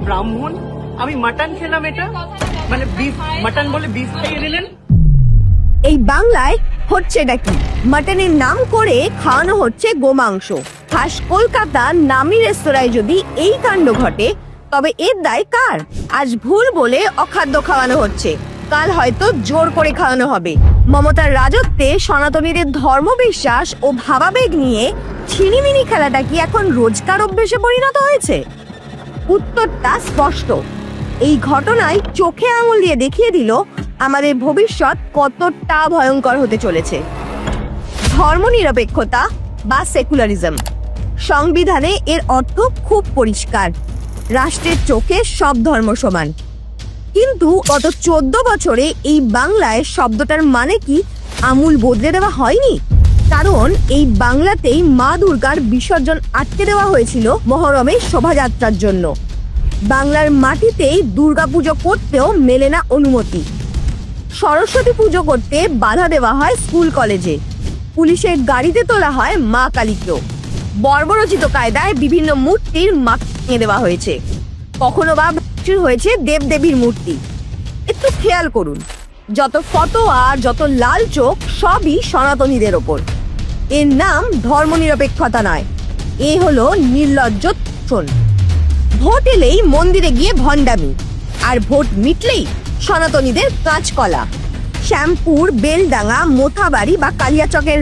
ব্রাহ্মণ, আমি মাটন খেলাম, এটা মানে বিফ, মাটন বলে বিফ খেয়ে নিলেন। এই বাংলায় হচ্ছেটা কি? মাটনের নাম করে খাওয়ানো হচ্ছে গোমাংস। খাস কলকাতার নামি রেস্তোরাঁয় যদি এই কাণ্ড ঘটে, তবে এর দায় কার? আজ ভুল বলে অখাদ্য খাওয়ানো হচ্ছে, কাল হয়তো জোর করে খাওয়ানো হবে। মমতার রাজত্বে সনাতনীদের ধর্মবিশ্বাস ও ভাবাবেগ নিয়ে ছিনিমিনি খেলাটা কি এখন রোজকার অভ্যেসে পরিণত হয়েছে? উত্তরটা স্পষ্ট। এই ঘটনায় চোখে আঙুল দিয়ে দেখিয়ে দিল আমাদের ভবিষ্যৎ কতটা ভয়ঙ্কর হতে চলেছে। ধর্মনিরপেক্ষতা বা সেকুলারিজম, সংবিধানে এর অর্থ খুব পরিষ্কার, রাষ্ট্রের চোখে সব ধর্ম সমান। কিন্তু গত 14 বছরে এই বাংলায় শব্দটার মানে কি আমূল বদলে দেওয়া হয়নি? কারণ এই বাংলাতেই মা দুর্গার বিসর্জন আটকে দেওয়া হয়েছিল মহরমের শোভাযাত্রার জন্য। বাংলার মাটিতেই দুর্গাপুজো করতেও মেলে না অনুমতি। সরস্বতী পুজো করতে বাধা দেওয়া হয় স্কুল কলেজে, পুলিশের গাড়িতে তোলা হয় মা কালীকেও। বর্বরচিত কায়দায় বিভিন্ন মূর্তির মাটিয়ে দেওয়া হয়েছে, কখনো বা হয়েছে দেবদেবীর মূর্তি। একটু খেয়াল করুন, যত ফটোয়া আর যত লাল চোখ সবই সনাতনীদের ওপর। এর নাম ধর্মনিরপেক্ষতা নয়, এ হলো নির্লজ্জ শোন। ভোট এলেই মন্দিরে গিয়ে ভণ্ডামি, আর ভোট মিটলেই সনাতনীদের কাঁচকলা। শ্যামপুর, বেলডাঙ্গা, মোথাবাড়ি বা কালিয়াচকের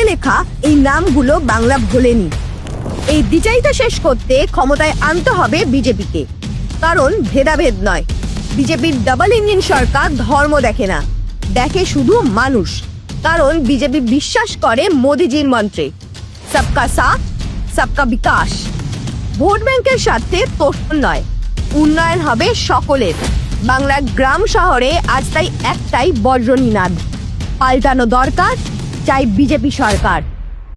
লেখা এই নামগুলো বাংলা ভোলেনি। এই দ্বিচারিতা শেষ করতে ক্ষমতায় আনতে হবে বিজেপিকে। কারণ ভেদাভেদ নয়, বিজেপির ডাবল ইঞ্জিন সরকার ধর্ম দেখে না, দেখে শুধু মানুষ। কারণ বিজেপি বিশ্বাস করে মোদিজির মন্ত্রে সবকা সাথ সবকা বিকাশ। ভোট ব্যাংকের স্বার্থে তোষণ নয়, উন্নয়ন হবে সকলের। বাংলার গ্রাম শহরে আজ তাই একটাই বজ্রনীনাদ, পাল্টানো দরকার, চাই বিজেপি সরকার।